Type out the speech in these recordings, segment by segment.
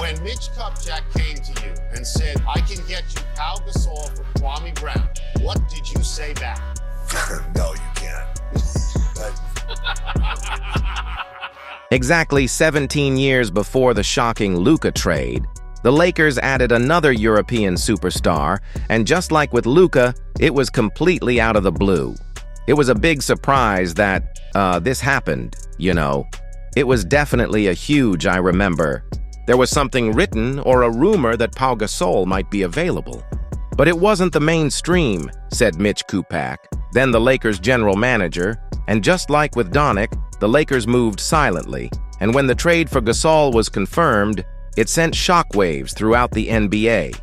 When Mitch Kupchak came to you and said, I can get you Pau Gasol for Kwame Brown, what did you say back? No, you can't. Exactly 17 years before the shocking Luka trade, the Lakers added another European superstar, and just like with Luka, it was completely out of the blue. It was a big surprise that, this happened, you know. It was definitely a huge, I remember. There was something written or a rumor that Pau Gasol might be available. But it wasn't the mainstream, said Mitch Kupchak, then the Lakers' general manager, and just like with Doncic, the Lakers moved silently, and when the trade for Gasol was confirmed, it sent shockwaves throughout the NBA.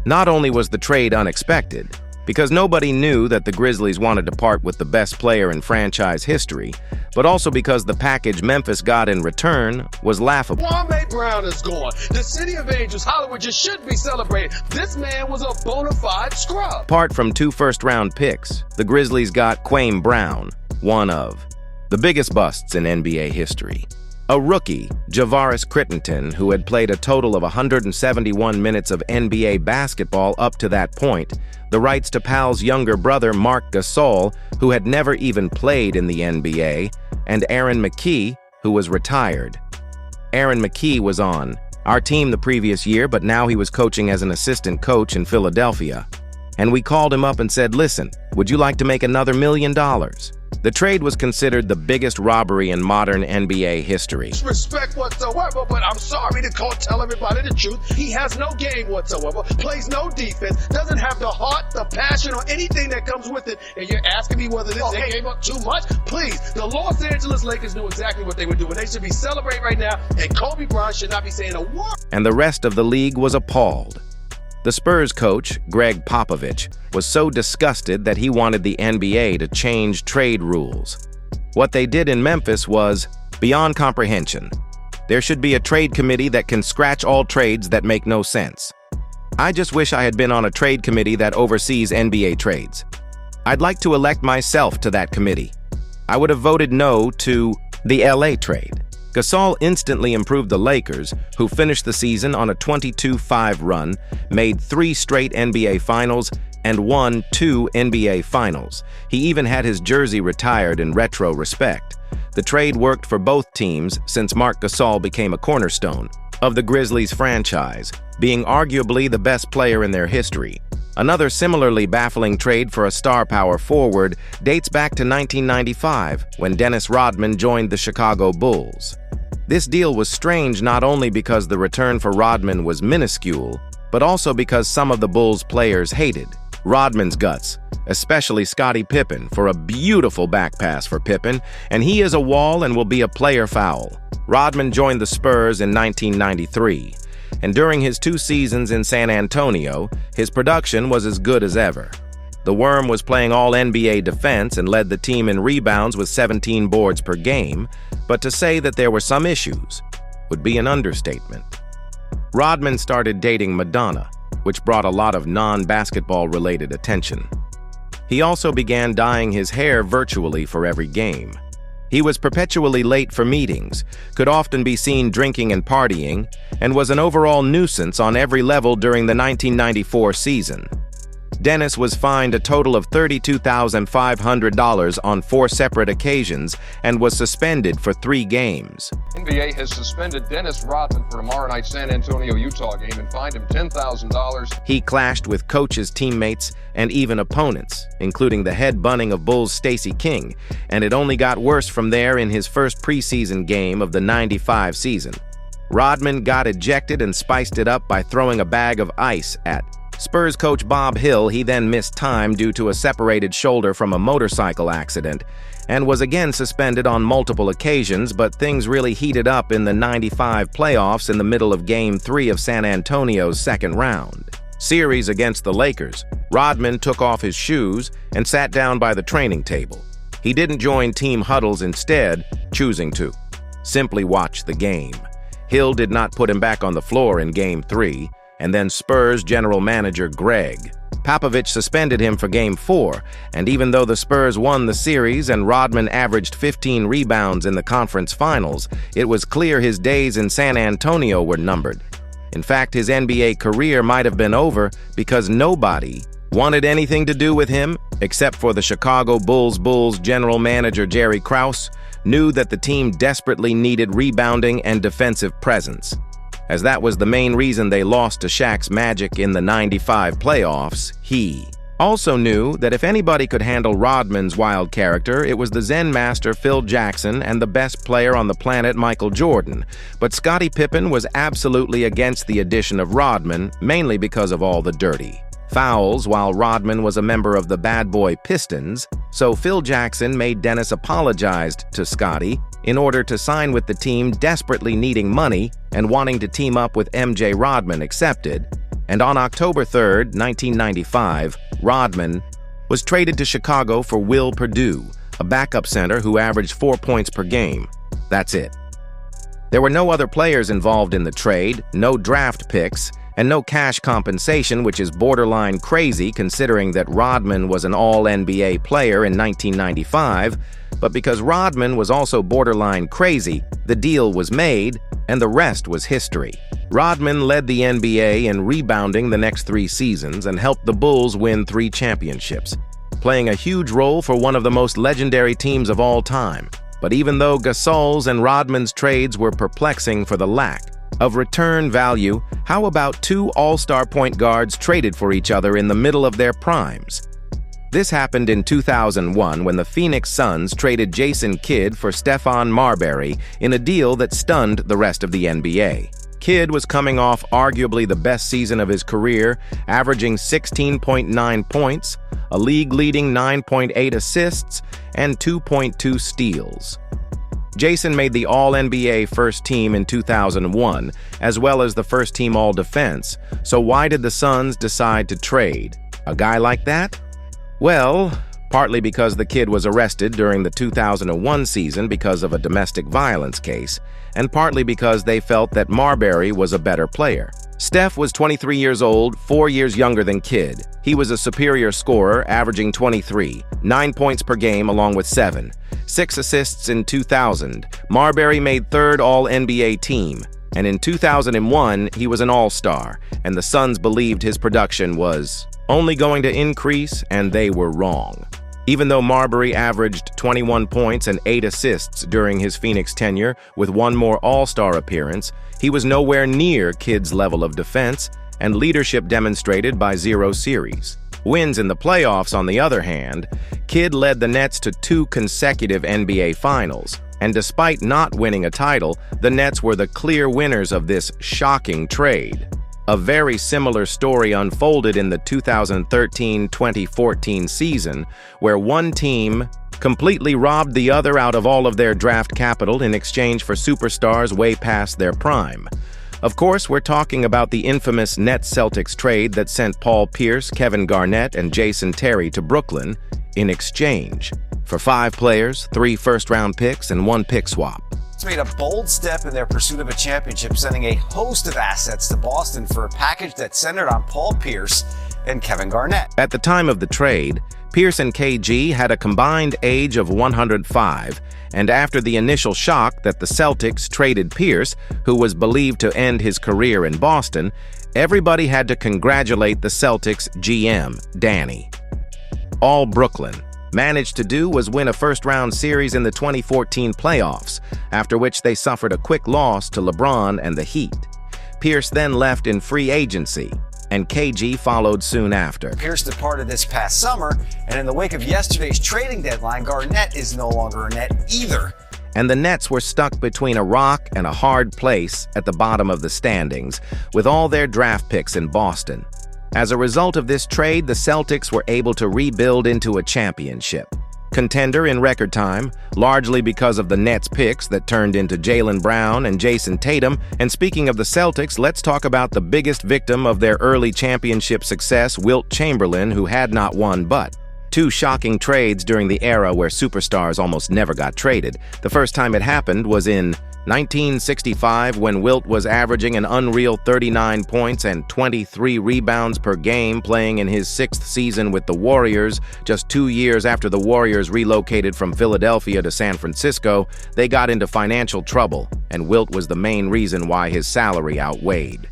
Not only was the trade unexpected, because nobody knew that the Grizzlies wanted to part with the best player in franchise history, but also because the package Memphis got in return was laughable. Kwame Brown is gone. The City of Angels, Hollywood just should be celebrated. This man was a bona fide scrub. Apart from 2 first-round picks, the Grizzlies got Kwame Brown, one of the biggest busts in NBA history. A rookie, Javaris Crittenton, who had played a total of 171 minutes of NBA basketball up to that point, the rights to Pal's younger brother Marc Gasol, who had never even played in the NBA, and Aaron McKie, who was retired. Aaron McKie was on our team the previous year, but now he was coaching as an assistant coach in Philadelphia. And we called him up and said, listen, would you like to make another $1 million? The trade was considered the biggest robbery in modern NBA history. Respect whatsoever, but I'm sorry to tell everybody the truth. He has no game whatsoever, plays no defense, doesn't have the heart, the passion, or anything that comes with it. And you're asking me whether they gave up too much? Please, the Los Angeles Lakers knew exactly what they were doing. They should be celebrating right now, and Kobe Bryant should not be saying a word. And the rest of the league was appalled. The Spurs coach, Greg Popovich, was so disgusted that he wanted the NBA to change trade rules. What they did in Memphis was beyond comprehension. There should be a trade committee that can scratch all trades that make no sense. I just wish I had been on a trade committee that oversees NBA trades. I'd like to elect myself to that committee. I would have voted no to the LA trade. Gasol instantly improved the Lakers, who finished the season on a 22-5 run, made 3 straight NBA Finals, and won 2 NBA Finals. He even had his jersey retired in retro respect. The trade worked for both teams since Marc Gasol became a cornerstone of the Grizzlies franchise, being arguably the best player in their history. Another similarly baffling trade for a star power forward dates back to 1995, when Dennis Rodman joined the Chicago Bulls. This deal was strange not only because the return for Rodman was minuscule, but also because some of the Bulls players hated Rodman's guts, especially Scottie Pippen, for a beautiful back pass for Pippen, and he is a wall and will be a player foul. Rodman joined the Spurs in 1993. And during his 2 seasons in San Antonio, his production was as good as ever. The Worm was playing all-NBA defense and led the team in rebounds with 17 boards per game, but to say that there were some issues would be an understatement. Rodman started dating Madonna, which brought a lot of non-basketball-related attention. He also began dyeing his hair virtually for every game. He was perpetually late for meetings, could often be seen drinking and partying, and was an overall nuisance on every level during the 1994 season. Dennis was fined a total of $32,500 on 4 separate occasions and was suspended for 3 games. NBA has suspended Dennis Rodman for tomorrow night's San Antonio-Utah game and fined him $10,000. He clashed with coaches, teammates, and even opponents, including the head bunning of Bulls Stacey King, and it only got worse from there in his first preseason game of the '95 season. Rodman got ejected and spiced it up by throwing a bag of ice at Spurs coach Bob Hill. He then missed time due to a separated shoulder from a motorcycle accident and was again suspended on multiple occasions, but things really heated up in the '95 playoffs in the middle of Game 3 of San Antonio's second round series against the Lakers. Rodman took off his shoes and sat down by the training table. He didn't join team huddles, instead choosing to simply watch the game. Hill did not put him back on the floor in Game 3, and then Spurs general manager Greg Popovich suspended him for Game 4, and even though the Spurs won the series and Rodman averaged 15 rebounds in the conference finals, it was clear his days in San Antonio were numbered. In fact, his NBA career might have been over because nobody wanted anything to do with him except for the Chicago Bulls general manager Jerry Krause knew that the team desperately needed rebounding and defensive presence. As that was the main reason they lost to Shaq's Magic in the '95 playoffs, he also knew that if anybody could handle Rodman's wild character, it was the Zen master Phil Jackson and the best player on the planet Michael Jordan. But Scottie Pippen was absolutely against the addition of Rodman, mainly because of all the dirty fouls while Rodman was a member of the Bad Boy Pistons, so Phil Jackson made Dennis apologize to Scottie in order to sign with the team desperately needing money and wanting to team up with MJ. Rodman accepted, and on October 3, 1995, Rodman was traded to Chicago for Will Perdue, a backup center who averaged 4 points per game. That's it. There were no other players involved in the trade, no draft picks, and no cash compensation, which is borderline crazy considering that Rodman was an all-NBA player in 1995, but because Rodman was also borderline crazy, the deal was made, and the rest was history. Rodman led the NBA in rebounding the next 3 seasons and helped the Bulls win 3 championships, playing a huge role for one of the most legendary teams of all time. But even though Gasol's and Rodman's trades were perplexing for the lack of return value, how about 2 all-star point guards traded for each other in the middle of their primes? This happened in 2001 when the Phoenix Suns traded Jason Kidd for Stephon Marbury in a deal that stunned the rest of the NBA. Kidd was coming off arguably the best season of his career, averaging 16.9 points, a league-leading 9.8 assists, and 2.2 steals. Jason made the All-NBA first team in 2001, as well as the first-team All-Defense, so why did the Suns decide to trade a guy like that? Well, partly because the kid was arrested during the 2001 season because of a domestic violence case, and partly because they felt that Marbury was a better player. Steph was 23 years old, 4 years younger than Kidd. He was a superior scorer, averaging 23, 9 points per game along with 7, 6 assists in 2000. Marbury made 3rd All-NBA team, and in 2001, he was an All-Star, and the Suns believed his production was only going to increase, and they were wrong. Even though Marbury averaged 21 points and 8 assists during his Phoenix tenure with 1 more All-Star appearance, he was nowhere near Kidd's level of defense and leadership demonstrated by 0 series. Wins in the playoffs, on the other hand, Kidd led the Nets to 2 consecutive NBA Finals, and despite not winning a title, the Nets were the clear winners of this shocking trade. A very similar story unfolded in the 2013-2014 season, where one team completely robbed the other out of all of their draft capital in exchange for superstars way past their prime. Of course, we're talking about the infamous Nets-Celtics trade that sent Paul Pierce, Kevin Garnett, and Jason Terry to Brooklyn in exchange for 5 players, 3 first-round picks, and 1 pick swap. It's made a bold step in their pursuit of a championship, sending a host of assets to Boston for a package that centered on Paul Pierce and Kevin Garnett. At the time of the trade, Pierce and KG had a combined age of 105, and after the initial shock that the Celtics traded Pierce, who was believed to end his career in Boston, everybody had to congratulate the Celtics GM, Danny. All Brooklyn managed to do was win a first-round series in the 2014 playoffs, after which they suffered a quick loss to LeBron and the Heat. Pierce then left in free agency, and KG followed soon after. Pierce departed this past summer, and in the wake of yesterday's trading deadline, Garnett is no longer a Net either. And the Nets were stuck between a rock and a hard place at the bottom of the standings, with all their draft picks in Boston. As a result of this trade, the Celtics were able to rebuild into a championship contender in record time, largely because of the Nets picks that turned into Jaylen Brown and Jason Tatum. And speaking of the Celtics, let's talk about the biggest victim of their early championship success, Wilt Chamberlain, who had not one but 2 shocking trades during the era where superstars almost never got traded. The first time it happened was in 1965, when Wilt was averaging an unreal 39 points and 23 rebounds per game, playing in his 6th season with the Warriors. Just 2 years after the Warriors relocated from Philadelphia to San Francisco, they got into financial trouble, and Wilt was the main reason why his salary outweighed